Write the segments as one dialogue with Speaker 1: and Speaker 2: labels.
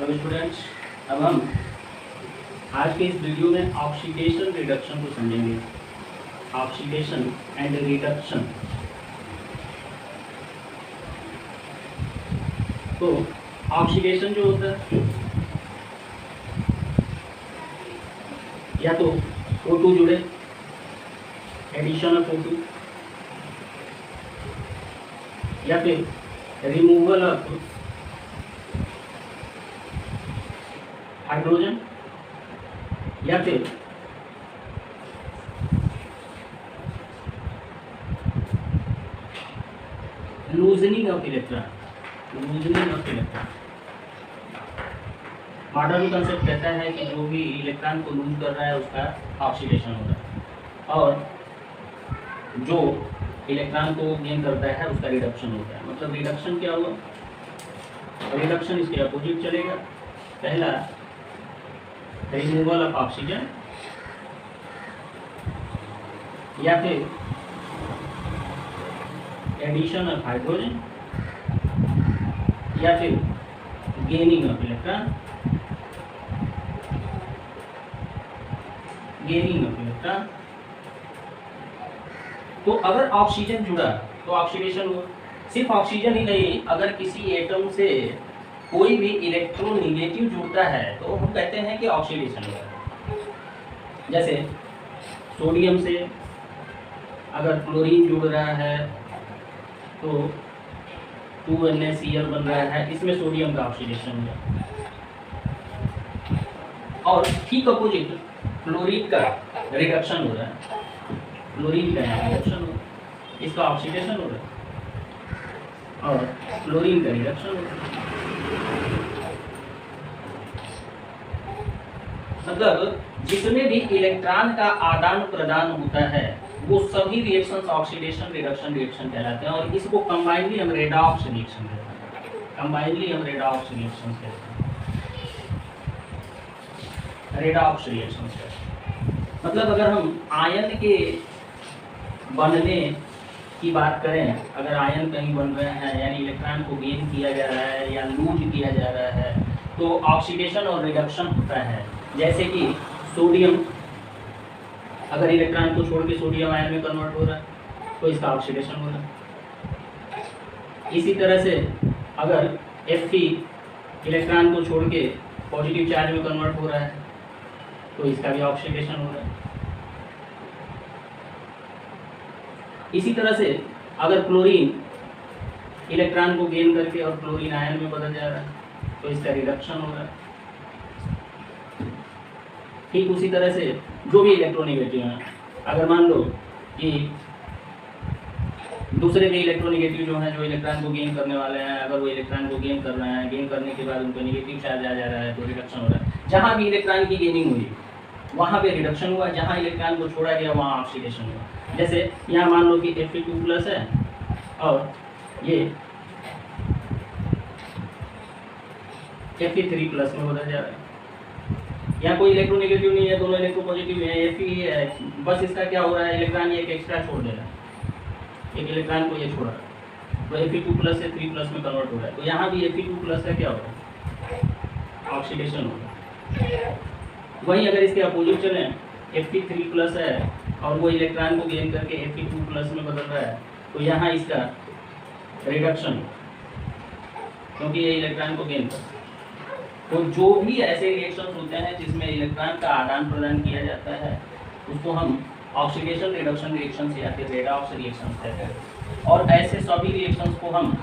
Speaker 1: अब स्टूडेंट्स, अब हम आज के इस वीडियो में ऑक्सीडेशन रिडक्शन को समझेंगे। Oxidation and reduction. तो ऑक्सीडेशन जो होता है, या तो O2 जुड़े, एडिशन ऑफ O2, या फिर रिमूवल ऑफ हाइड्रोजन, या फिर loosening of electron. Loosening of electron modern concept कहता है कि जो भी इलेक्ट्रॉन को लूज कर रहा है उसका ऑक्सीडेशन हो रहा है, और जो इलेक्ट्रॉन को गेन करता है उसका रिडक्शन होता है। मतलब रिडक्शन क्या हुआ? रिडक्शन इसके अपोजिट चलेगा। पहला रिमूवल ऑफ ऑक्सीजन, या फिर एडिशन ऑफ हाइड्रोजन, या फिर gaining of electron. Gaining of electron. तो अगर ऑक्सीजन जुड़ा तो ऑक्सीडेशन हुआ। सिर्फ ऑक्सीजन ही नहीं, अगर किसी एटम से कोई भी इलेक्ट्रोनेगेटिव जुड़ता है तो हम कहते हैं कि ऑक्सीडेशन हुआ। जैसे सोडियम से अगर क्लोरीन जुड़ रहा है तो 2NaCl बन रहा है, इसमें सोडियम का ऑक्सीडेशन हुआ। और ठीक अपोजिट क्लोरीन का रिडक्शन हो रहा है। क्लोरीन का रिडक्शन हो रहा है, इसका ऑक्सीडेशन हो रहा है, और क्लोरीन का रिडक्शन हो रहा है। मतलब जिसमें भी इलेक्ट्रॉन का आदान प्रदान होता है वो सभी रिएक्शंस ऑक्सीडेशन रिडक्शन रिएक्शन कहलाते हैं, और इसको कंबाइनली हम रेडॉक्स रिएक्शन कहते हैं। कंबाइनली हम रेडॉक्स रिएक्शन कहते हैं। रेडॉक्स रिएक्शन कहते हैं। मतलब अगर हम आयन के बनने की बात करें, अगर आयन कहीं बन रहे हैं यानी इलेक्ट्रॉन को गेन किया जा रहा है या लूज किया जा रहा है तो ऑक्सीडेशन और रिडक्शन होता है। जैसे कि सोडियम अगर इलेक्ट्रॉन को छोड़ के सोडियम आयन में कन्वर्ट हो रहा है तो इसका ऑक्सीडेशन हो रहा है। इसी तरह से अगर Fe इलेक्ट्रॉन को छोड़ के पॉजिटिव चार्ज में कन्वर्ट हो रहा है तो इसका भी ऑक्सीडेशन हो रहा है। इसी तरह से अगर क्लोरीन इलेक्ट्रॉन को गेन करके और क्लोरीन आयन में बदल जा रहा है तो इसका रिडक्शन हो रहा है। ठीक उसी तरह से जो भी इलेक्ट्रोनेगेटिव है, अगर मान लो कि दूसरे भी इलेक्ट्रोनेगेटिव जो हैं, जो इलेक्ट्रॉन को गेन करने वाले हैं, अगर वो इलेक्ट्रॉन को गेन कर रहे हैं, गेन करने के बाद उनको नेगेटिव चार्ज आ जा रहा है तो रिडक्शन हो रहा है। जहाँ भी इलेक्ट्रॉन की गेनिंग हुई वहाँ पे रिडक्शन हुआ, जहाँ इलेक्ट्रॉन को छोड़ा गया वहाँ ऑक्सीडेशन हुआ। जैसे यहाँ मान लो कि Fe2+ है और ये Fe3+ में बदल जा रहा है। यहाँ कोई इलेक्ट्रोनेगेटिव नहीं है, दोनों इलेक्ट्रोपॉजिटिव है, Fe है। बस इसका क्या हो रहा है, इलेक्ट्रॉन एक एक्स्ट्रा छोड़ दे रहा है, एक इलेक्ट्रॉन को ये छोड़ा तो Fe2+ से 3+ में कन्वर्ट हो रहा है। तो यहाँ भी Fe2+ का क्या हो रहा है, ऑक्सीडेशन हो रहा है। वहीं अगर इसके अपोजिट चलें, Fe3+ है और वो इलेक्ट्रॉन को गेन करके Fe2+ में बदल रहा है तो यहाँ इसका रिडक्शन, क्योंकि ये इलेक्ट्रॉन को गेन कर। तो जो भी ऐसे रिएक्शंस होते हैं जिसमें इलेक्ट्रॉन का आदान प्रदान किया जाता है उसको हम ऑक्सीडेशन रिडक्शन रिएक्शंस या फिर रेडॉक्स रिएक्शंस कहते हैं। और ऐसे सभी रिएक्शंस को हम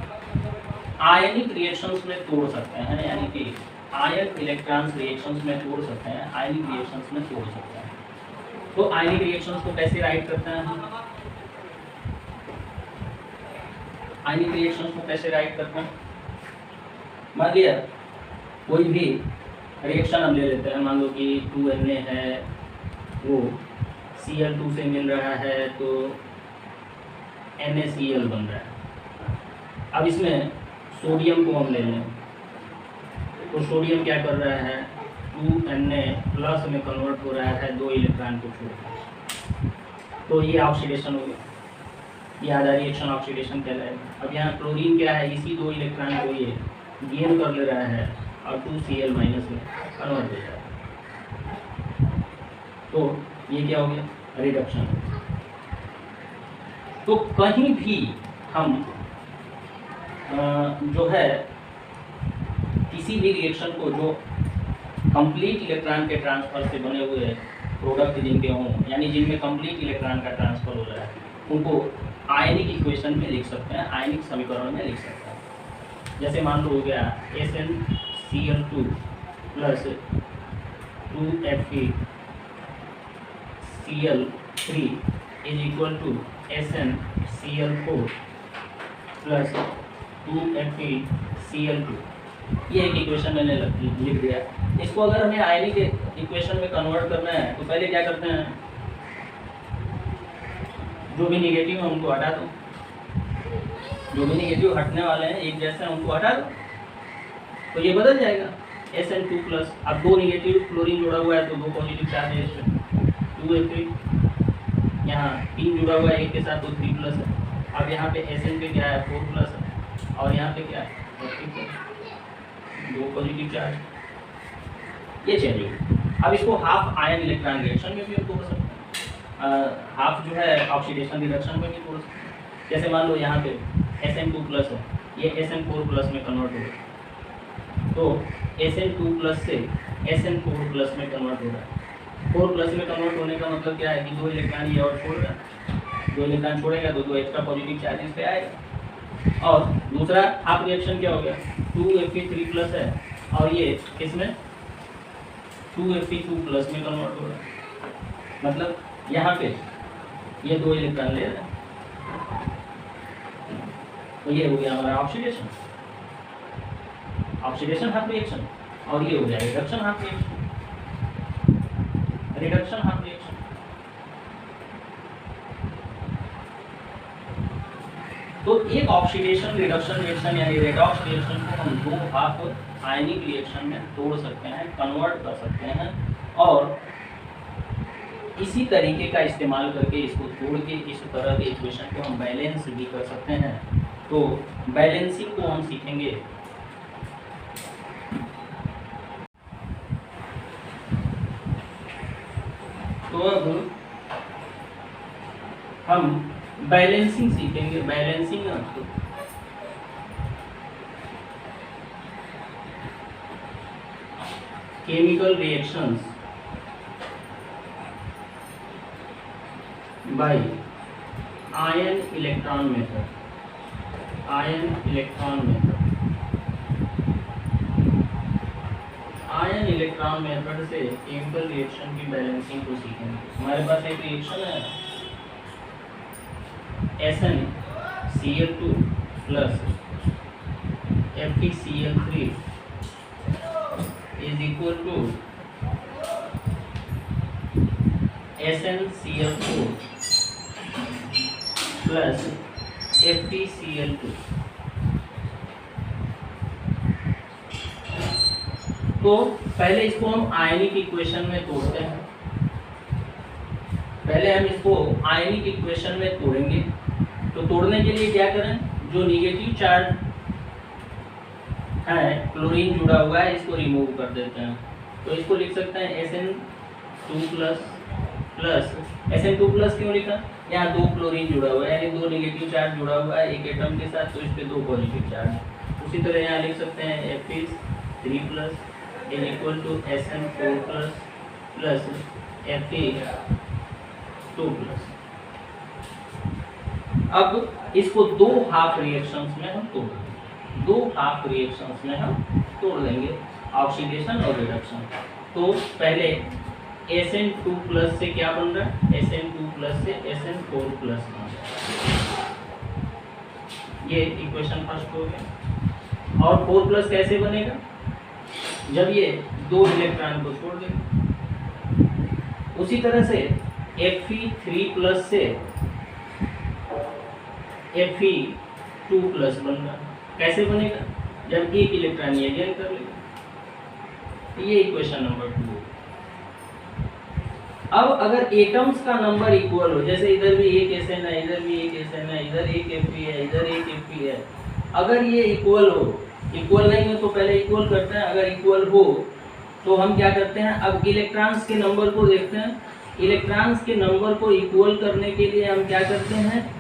Speaker 1: आयनिक रिएक्शंस में तोड़ सकते हैं, यानी कि आयन इलेक्ट्रॉन्स रिएक्शंस में तोड़ सकते हैं, आयनिक रिएक्शंस में तोड़ सकते हैं। तो आयनिक रिएक्शंस को कैसे राइट करते हैं हम? आयनिक रिएक्शंस को कैसे राइट करते हैं? मान लिया कोई भी रिएक्शन हम ले लेते हैं, मान लो कि 2Na है, वो Cl2 से मिल रहा है तो NaCl बन रहा है। अब इसमें सोडियम को हम ले लें तो सोडियम क्या कर रहा है, 2Na+ में कन्वर्ट हो रहा है 2 इलेक्ट्रॉन को छोड़कर, तो ये ऑक्सीडेशन हो गया। ये आधा रिएक्शन ऑक्सीडेशन कहलाएगा। अब यहाँ क्लोरीन क्या है, इसी 2 इलेक्ट्रॉन को ये गेन कर ले रहा है और 2Cl माइनस में कन्वर्ट हो जाएगा। तो ये क्या हो गया, रिडक्शन। तो कहीं भी हम जो है किसी भी रिएक्शन को जो कंप्लीट इलेक्ट्रॉन के ट्रांसफर से बने हुए प्रोडक्ट जिनके हों, यानी जिनमें कंप्लीट इलेक्ट्रॉन का ट्रांसफर हो रहा है, उनको आयनिक इक्वेशन में लिख सकते हैं, आयनिक समीकरण में लिख सकते हैं। जैसे मान लो हो गया SnCl2 plus 2Fe Cl3 is equal to SnCl4 plus 2Fe Cl2। ये एक इक्वेशन मैंने लिख दिया। इसको अगर हमें आयनिक इक्वेशन में कन्वर्ट करना है तो पहले क्या करते हैं, जो भी निगेटिव है उनको हटा दो, जो भी निगेटिव हटने वाले हैं एक जैसे हैं उनको हटा दो, तो ये बदल जाएगा SN2 प्लस। अब दो निगेटिव क्लोरीन जुड़ा हुआ है तो दो पॉजिटिव चार्ज है इसमें 2Fe, यहाँ 3 जुड़ा हुआ है एक के साथ तो 3 प्लस है। अब यहाँ पे SN पे क्या है 4 प्लस है और यहाँ पे क्या है 2 पॉजिटिव चार्ज, ये चेंज होगी। अब इसको हाफ आयन इलेक्ट्रॉन रिएक्शन में भी हम तोड़ सकते हैं, हाफ जो है ऑक्सीडेशन रिडक्शन में भी तोड़ सकते हैं। जैसे मान लो यहाँ पे SN2 प्लस है, ये SN4 प्लस में कन्वर्ट हो गया, तो SN2 प्लस से SN4 प्लस में कन्वर्ट हो रहा है। 4 प्लस में कन्वर्ट होने का मतलब क्या है कि 2 इलेक्ट्रॉन ये और छोड़ रहा है, 2 इलेक्ट्रॉन छोड़ेगा तो 2 एक्स्ट्रा पॉजिटिव चार्ज इस पे आएगा। और दूसरा हाफ रिएक्शन क्या हो गया, 2Fe3 प्लस है और ये किसमें 2Fe2 प्लस में कन्वर्ट हो रहा है, मतलब यहाँ पे ये 2 इलेक्ट्रॉन ले रहे हैं, तो ये हो गया हमारा ऑक्सीडेशन, ऑक्सीडेशन हाफ रिएक्शन, और ये हो जाएगा reduction half reaction, reduction half reaction. तो एक ऑक्सीडेशन रिडक्शन रिएक्शन यानी रेडॉक्स रिएक्शन को हम 2 हाफ आयनिक रिएक्शन में तोड़ सकते हैं, कन्वर्ट कर सकते हैं, और इसी तरीके का इस्तेमाल करके इसको तोड़ के इस तरह के इक्वेशन को हम बैलेंस भी कर सकते हैं। तो बैलेंसिंग को हम सीखेंगे। तो अब हम बैलेंसिंग सीखेंगे। Balancing chemical reactions by ion electron method, ion electron method, ion electron method से केमिकल रिएक्शन की बैलेंसिंग को सीखेंगे। हमारे पास एक रिएक्शन है SnCl2 plus FeCl3 is equal to SnCl4 plus FeCl2। तो पहले इसको हम आयनिक इक्वेशन में तोड़ते हैं, पहले हम इसको आयनिक इक्वेशन में तोड़ेंगे। तो तोड़ने के लिए क्या करें, जो निगेटिव चार्ज है क्लोरीन जुड़ा हुआ है इसको रिमूव कर देते हैं। तो इसको लिख सकते हैं SN2 plus plus, SN2 plus क्यों लिखा, यहाँ 2 क्लोरीन जुड़ा हुआ है यानी 2 निगेटिव चार्ज जुड़ा हुआ है एक एटम के साथ, तो इस पे 2 पॉजिटिव चार्ज। उसी तरह यहाँ लिख सकते हैं Fe3 plus is equal to SN4 plus plus Fe2 plus. अब इसको 2 हाफ रिएक्शंस में हम तोड़ देंगे, 2 हाफ रिएक्शंस में हम तोड़ देंगे, ऑक्सीडेशन और रिडक्शन। तो पहले SN2 प्लस से क्या बन रहा है, SN2 प्लस से SN4 प्लस बन रहा है, ये इक्वेशन फर्स्ट हो गया। और 4 प्लस कैसे बनेगा, जब ये 2 इलेक्ट्रॉन को छोड़ देंगे। उसी तरह से Fe3 प्लस से Fe2 प्लस बन रहा है, कैसे बनेगा, जब एक इलेक्ट्रॉन ये गेन कर लेगा। ये इक्वेशन नंबर 2। अब अगर एटम्स का नंबर इक्वल हो, जैसे इधर भी एक Sn है, इधर भी एक Sn है, इधर एक Fe है, इधर एक Fe है, अगर ये इक्वल हो इक्वल नहीं है तो पहले इक्वल करते हैं, अगर इक्वल हो तो हम क्या करते हैं, अब इलेक्ट्रॉन्स के नंबर को देखते हैं। इलेक्ट्रॉन्स के नंबर को इक्वल करने के लिए हम क्या करते हैं,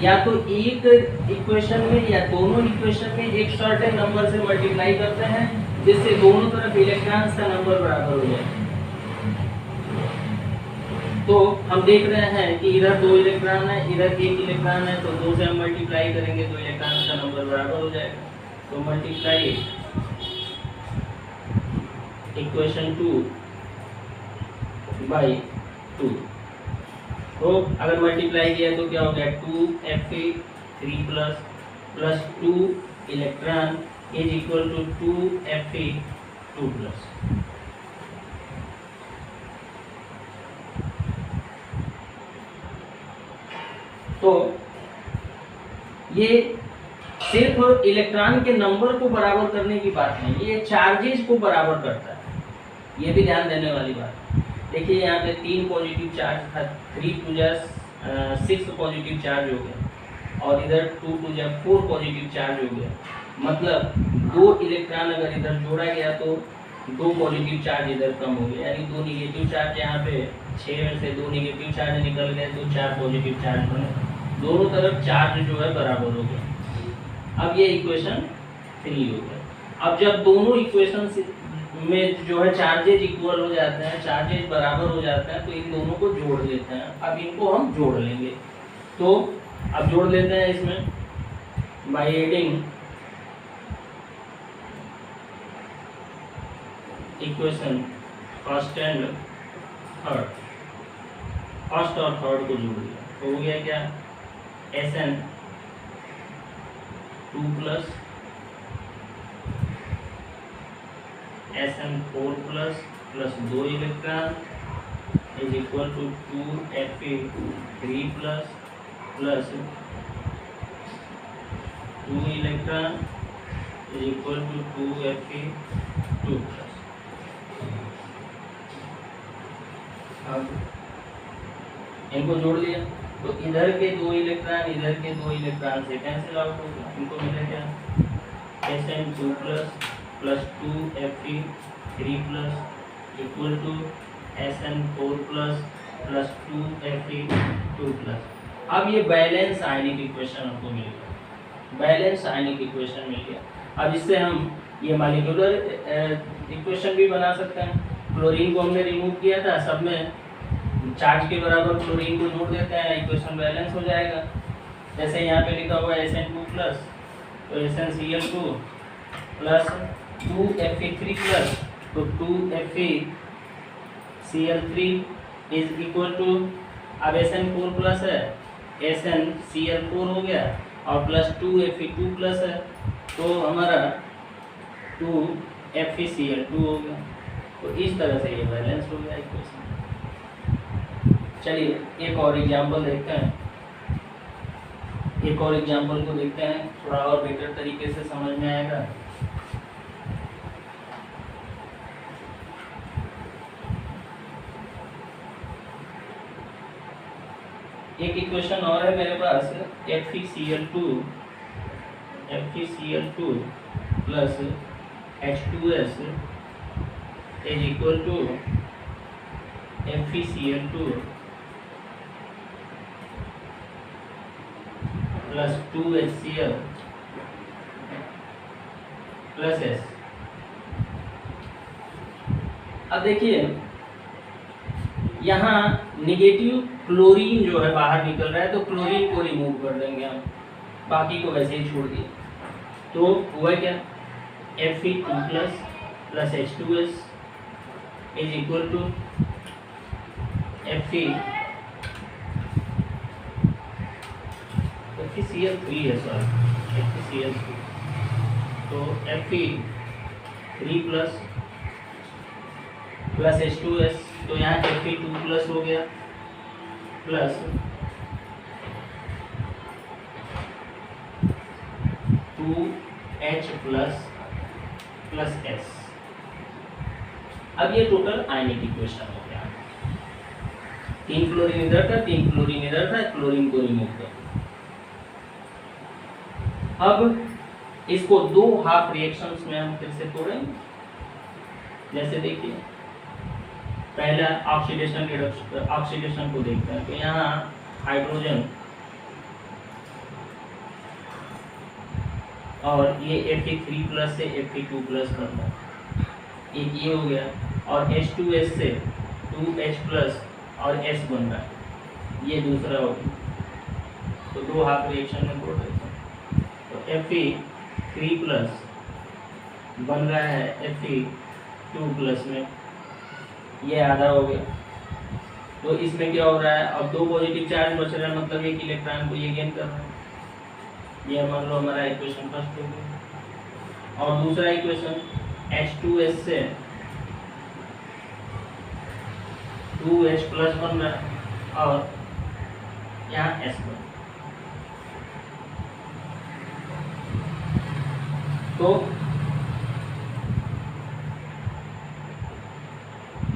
Speaker 1: या तो एक इक्वेशन में या दोनों इक्वेशन में एक सर्टेन नंबर से मल्टीप्लाई करते हैं, जिससे दोनों तरफ इलेक्ट्रॉन्स का नंबर बराबर हो जाए। तो हम देख रहे हैं कि इधर 2 इलेक्ट्रॉन है, इधर 1 इलेक्ट्रॉन है, तो 2 से हम मल्टीप्लाई करेंगे तो इलेक्ट्रॉन्स का नंबर बराबर हो जाएगा। तो मल्टीप्लाई इक्वेशन 2 बाई 2। तो अगर मल्टीप्लाई किया तो क्या हो गया, 2Fe3 plus 2 electron is equal to 2Fe2 plus. तो ये सिर्फ इलेक्ट्रॉन के नंबर को बराबर करने की बात नहीं, ये चार्जेस को बराबर करता है, ये भी ध्यान देने वाली बात है। देखिए यहाँ पे 3 पॉजिटिव चार्ज था, 3 टू जा 6 पॉजिटिव चार्ज हो गया, और इधर 2 टू जा 4 पॉजिटिव चार्ज हो गया। मतलब 2 इलेक्ट्रॉन अगर इधर जोड़ा गया तो 2 पॉजिटिव चार्ज इधर कम हो गया, यानी 2 निगेटिव चार्ज यहाँ पे 6 में से 2 निगेटिव चार्ज निकल गए तो 4 पॉजिटिव चार्ज बने, दोनों तरफ चार्ज जो है बराबर हो गया। अब ये इक्वेशन 3 हो गया। अब जब दोनों इक्वेशन में जो है चार्जेज इक्वल हो जाते हैं, चार्जेज बराबर हो जाते हैं, तो इन दोनों को जोड़ लेते हैं। अब इनको हम जोड़ लेंगे, तो अब जोड़ लेते हैं इसमें by adding equation first and third, first और थर्ड को जोड़ दिया तो हो गया क्या, SN2 plus SN4 plus 2 electron is equal to 2Fe3 plus 2 electron is equal to 2Fe2 plus. अब इनको जोड़ लिया तो इधर के 2 इलेक्ट्रॉन इधर के 2 इलेक्ट्रॉन से कैंसिल आउट हो गया, इनको मिला क्या, SN2 plus 2Fe3 plus equal to SN4 plus 2Fe2 plus. अब ये बैलेंस आयनिक इक्वेशन हमको मिल गया, बैलेंस आयनिक इक्वेशन मिल गया। अब इससे हम ये मॉलिक्यूलर इक्वेशन भी बना सकते हैं। क्लोरीन को हमने रिमूव किया था, सब में चार्ज के बराबर क्लोरीन को जोड़ देते हैं, इक्वेशन बैलेंस हो जाएगा। जैसे यहाँ पे लिखा हुआ है SN2 प्लस, तो SnCl2 प्लस 2Fe3 प्लस, तो 2FeCl3 इज इक्वल टू, अब SN4 प्लस है, SnCl4 हो गया और प्लस 2Fe2 प्लस है, तो हमारा 2FeCl2 हो गया। तो इस तरह से ये बैलेंस हो गया इक्वेशन। चलिए एक और एग्जांपल देखते हैं, एक और एग्जांपल को देखते हैं, थोड़ा और बेटर तरीके से समझ में आएगा। एक इक्वेशन और है मेरे पास, FeCl2 plus H2S is equal to FeCl2 plus 2HCl plus S। अब देखिए यहाँ निगेटिव क्लोरीन जो है बाहर निकल रहा है, तो क्लोरीन को रिमूव कर देंगे हम, बाकी को वैसे ही छोड़ दिए। तो हुआ क्या, Fe2 plus H2S is equal to FeCl3 है, सॉरी FeCl3, तो Fe3 प्लस H2S, तो यहाँ Fe2 प्लस हो गया प्लस 2H प्लस S। अब ये टोटल आयनिक इक्वेशन हो गया। 3 क्लोरीन इधर था, 3 क्लोरीन इधर था, क्लोरीन को रिमूव कर। अब इसको दो हाफ रिएक्शंस में हम फिर से तोड़ेंगे। जैसे देखिए पहला ऑक्सीडेशन रिडक्शन, ऑक्सीडेशन को देखते हैं। तो यहाँ हाइड्रोजन और ये Fe3+ से Fe2+ बन रहा है, एक ये हो गया, और H2S से 2H+ और S बन रहा है, ये दूसरा हो गया। तो दो हाफ रिएक्शन में तोड़ देते हैं। तो Fe3+ बन रहा है Fe2+ में, ये आधा हो गया। तो इसमें क्या हो रहा है, अब दो पॉजिटिव चार्ज बच रहा है, मतलब एक इलेक्ट्रॉन को ये गेन कर रहा है। ये मान लो हमारा इक्वेशन फर्स्ट हो गया। और दूसरा इक्वेशन H2S से 2H+ बन रहा है और यहाँ S बन। तो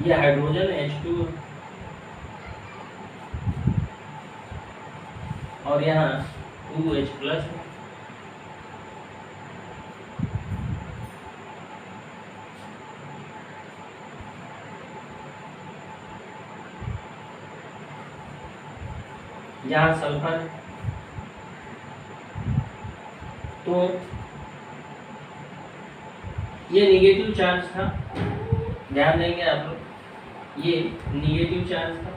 Speaker 1: ये हाइड्रोजन H2 और यहाँ 2H+ है। यहाँ सल्फर है। तो ये निगेटिव चार्ज था, ध्यान देंगे आप लोग, ये निगेटिव चार्ज था।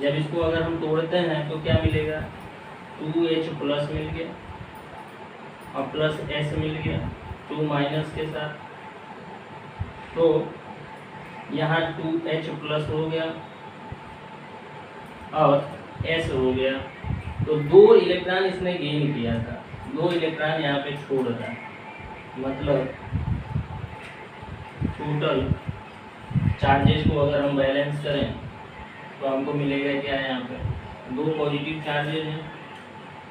Speaker 1: जब इसको अगर हम तोड़ते हैं तो क्या मिलेगा, 2H+ मिल गया और प्लस S मिल गया 2- के साथ। तो यहाँ 2H+ हो गया और S हो गया। तो दो इलेक्ट्रॉन इसने गेन किया था, दो इलेक्ट्रॉन यहाँ पे छोड़ रहा है, मतलब टोटल चार्जेस को अगर हम बैलेंस करें तो हमको मिलेगा क्या, यहाँ पे दो पॉजिटिव चार्जेज हैं,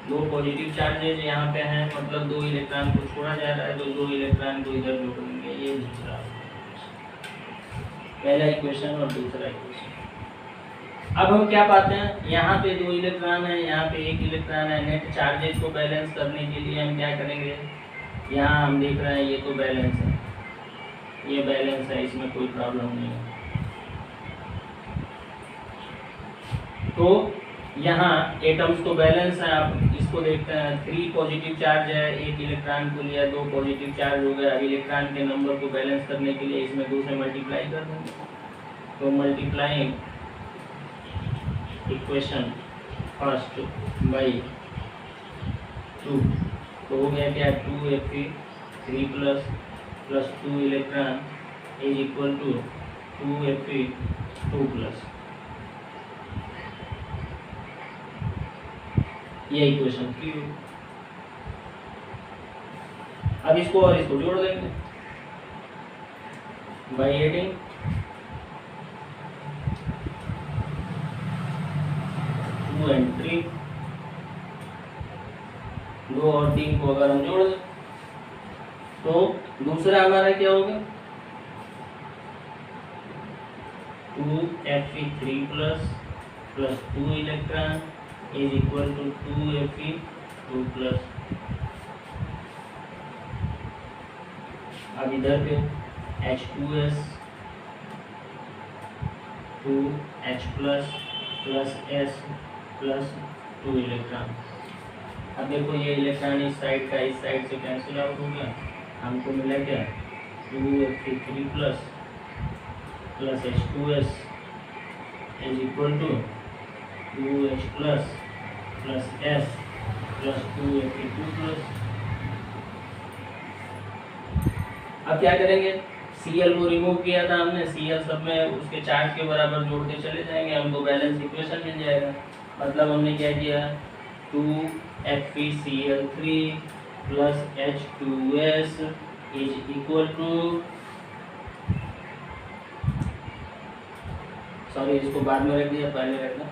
Speaker 1: दो पॉजिटिव चार्जेज यहाँ पे हैं, मतलब दो इलेक्ट्रॉन को छोड़ा जा रहा है, तो दो इलेक्ट्रॉन को इधर जोड़ेंगे। ये दूसरा पहला इक्वेशन और दूसरा इक्वेशन। अब हम क्या पाते हैं, यहाँ पे दो इलेक्ट्रॉन है, यहाँ पे एक इलेक्ट्रॉन है। नेट चार्जेस को बैलेंस करने के लिए हम क्या करेंगे, यहाँ हम देख रहे हैं ये तो बैलेंस है, ये बैलेंस है, इसमें कोई प्रॉब्लम नहीं है। तो यहाँ एटम्स तो बैलेंस है, आप इसको देखते हैं 3 पॉजिटिव चार्ज है, एक इलेक्ट्रॉन को लिया, 2 पॉजिटिव चार्ज हो गया। इलेक्ट्रॉन के नंबर को बैलेंस करने के लिए इसमें 2 से मल्टीप्लाई कर देंगे। तो मल्टीप्लाइंग इक्वेशन फर्स्ट बाई 2, तो हो गया क्या, 2Fe3+ plus 2 electron is equal to 2Fe2+। ये इक्वेशन 3। अब इसको और इसको जोड़ देंगे बाई एडिंग 2 और 3, 2 और 3 को अगर हम जोड़ दें तो दूसरा हमारा क्या होगा, 2Fe3+ plus 2 electron is equal to 2Fe2+। अब इधर पे H2S 2H+ plus S plus 2 electron. अब देखो ये इलेक्ट्रॉन इस साइड का इस साइड से कैंसिल आउट हो गया, हमको मिला क्या, 2Fe3+ plus H2S is equal to 2H+ plus S plus 2Fe2+। अब क्या करेंगे, Cl को रिमूव किया था हमने, Cl सब में उसके चार्ज के बराबर जोड़ते चले जाएंगे, हमको बैलेंस इक्वेशन मिल जाएगा। मतलब हमने क्या किया, 2FeCl3 plus H2S is equal to, sorry इसको बाद में रख दिया, पहले रखना,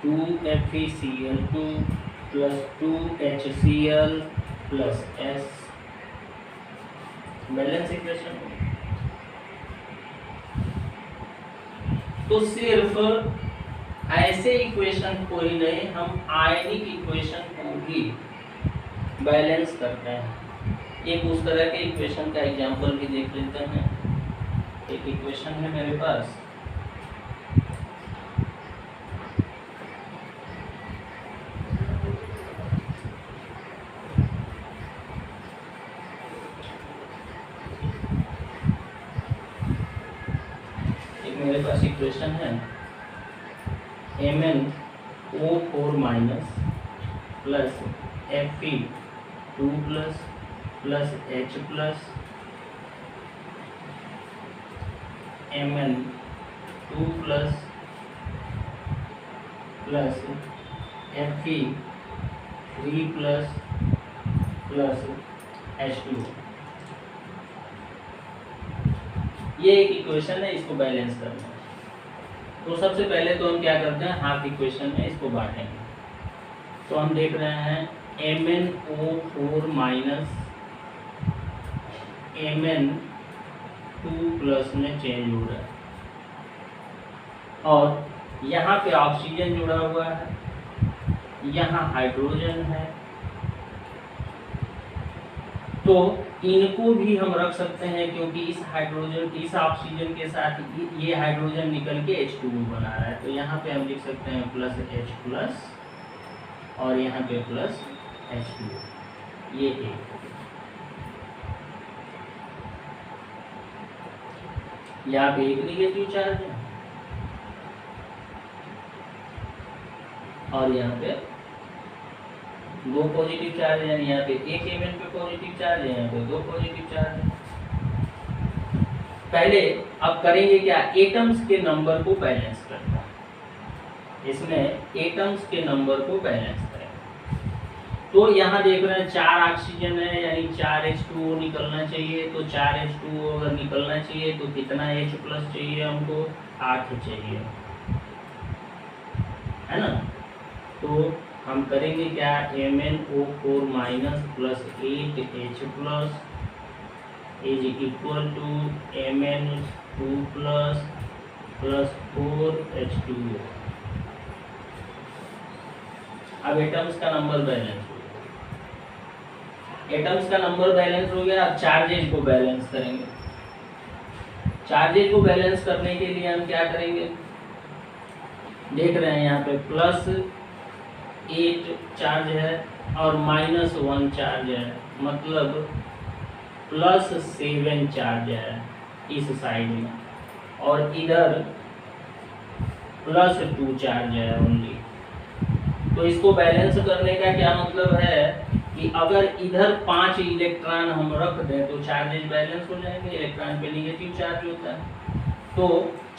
Speaker 1: 2FeCl2 plus 2HCl plus S, balance equation. तो सिर्फ ऐसे इक्वेशन को ही नहीं, हम आयनिक इक्वेशन को भी बैलेंस करते हैं। एक उस तरह के इक्वेशन का एग्जांपल भी देख लेते हैं। एक इक्वेशन है मेरे पास, मेरे पास इक्वेशन है MnO4 minus plus Fe2 plus H plus Mn2 plus Fe3 plus H2। ये एक इक्वेशन है, इसको बैलेंस करना है। तो सबसे पहले तो हम क्या करते हैं, हाफ इक्वेशन में इसको बांटेंगे। तो हम देख रहे हैं MnO4 माइनस Mn2 प्लस में चेंज हो रहा है और यहाँ पे ऑक्सीजन जुड़ा हुआ है, यहाँ हाइड्रोजन है। तो इनको भी हम रख सकते हैं क्योंकि इस ऑक्सीजन के साथ ये हाइड्रोजन निकल के H2O बना रहा है। तो यहाँ पे हम लिख सकते हैं प्लस H प्लस और यहाँ पे प्लस H2O। ये एक यहाँ पे एक निगेटिव चार्ज है और यहाँ पे दो पॉजिटिव चार्ज है, यानी यहाँ पे एक Mn पे पॉजिटिव चार्ज है, यहाँ पे दो पॉजिटिव चार्ज है। पहले अब करेंगे क्या, एटम्स के नंबर को बैलेंस करना है। इसमें एटम्स के नंबर को बैलेंस करें। तो यहाँ देख रहे हैं 4 ऑक्सीजन है, यानी 4 H2O निकलना चाहिए। तो 4 H2O अगर निकलना चाहिए तो कितना H प्लस चाहिए हमको, 8 चाहिए, है ना। तो हम करेंगे क्या, MnO4 minus plus 8H plus is equal to Mn2 plus 4H2O। अब एटम्स का नंबर बैलेंस हो गया। एटम्स का नंबर बैलेंस हो गया। अब चार्जेज को बैलेंस करेंगे। चार्जेज को बैलेंस करने के लिए हम क्या करेंगे, देख रहे हैं यहाँ पे प्लस 8 चार्ज है और -1 चार्ज है, मतलब प्लस 7 चार्ज है इस साइड में, और इधर प्लस 2 चार्ज है ओनली। तो इसको बैलेंस करने का क्या मतलब है कि अगर इधर 5 इलेक्ट्रॉन हम रख दें तो चार्जेज बैलेंस हो जाएंगे। इलेक्ट्रॉन पे नेगेटिव चार्ज होता है। तो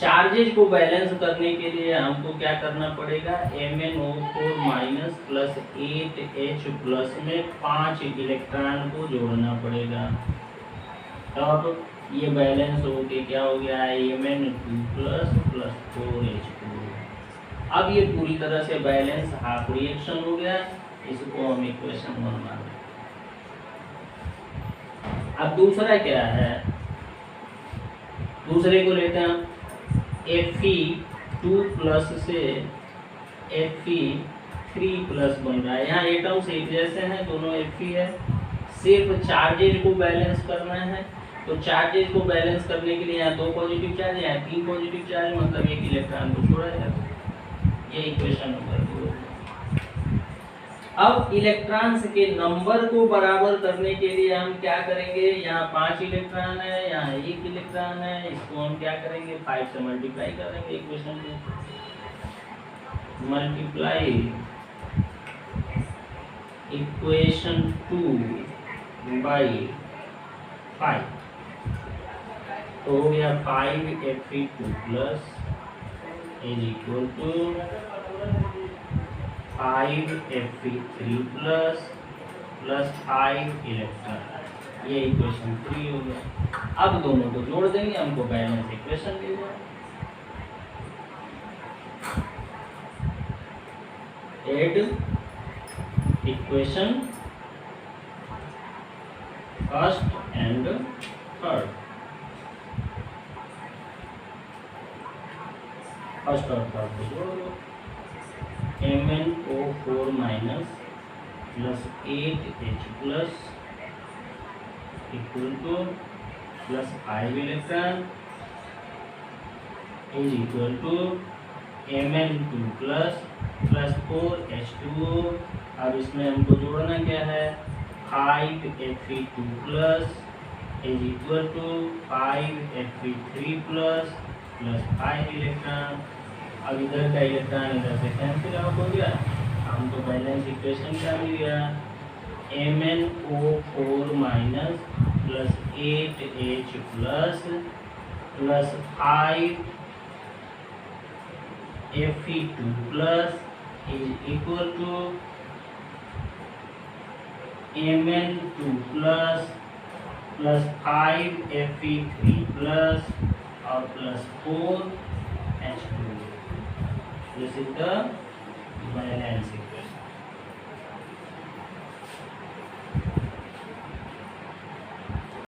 Speaker 1: चार्जेज को बैलेंस करने के लिए हमको क्या करना पड़ेगा, MnO4 minus plus 8H plus में 5 इलेक्ट्रॉन को जोड़ना पड़ेगा। तब ये बैलेंस होके क्या हो गया, Mn2 प्लस 4H2। अब ये पूरी तरह से बैलेंस हाफ रिएक्शन हो गया। इसको हम इक्वेशन 1 मान लें। अब दूसरा क्या है, दूसरे को लेते हैं Fe2 प्लस से Fe3 प्लस बन रहा है। यहाँ एटम्स एक जैसे हैं, दोनों Fe है, सिर्फ चार्जेज को बैलेंस करना है। तो चार्जेज को बैलेंस करने के लिए यहाँ 2 पॉजिटिव चार्ज, यहाँ 3 पॉजिटिव चार्ज, मतलब एक इलेक्ट्रॉन को छोड़ा जाता है। ये इक्वेशन नंबर 2। अब इलेक्ट्रॉन्स के नंबर को बराबर करने के लिए हम क्या करेंगे, यहाँ 5 इलेक्ट्रॉन है, यहाँ 1 इलेक्ट्रॉन है, इसको हम क्या करेंगे, 5 से मल्टीप्लाई करेंगे। इक्वेशन को मल्टीप्लाई इक्वेशन 2 बाई 5, तो हो गया 5Fe2 plus is equal to 5Fe3 plus 5 electron. ये इक्वेशन 3 हो गया। अब दोनों को जोड़ देंगे, हमको बैलेंस इक्वेशन मिल जाए। Add equation first and third, first और थर्ड को जोड़ दो। MnO4 minus plus 8H plus equal to plus 5 electron is equal to Mn2 plus 4H2O। अब इसमें हमको जोड़ना क्या है, 5Fe2 plus is equal to 5Fe3 plus 5 electron. अब इधर का इलेक्ट्रॉन इधर से कैंसिल आउट हो गया, हमको बैलेंस इक्वेशन क्या मिल गया, MnO4 minus plus 8H plus 5 Fe2 plus is equal to Mn2 plus 5 Fe3 plus और plus 4H2। This is the balance.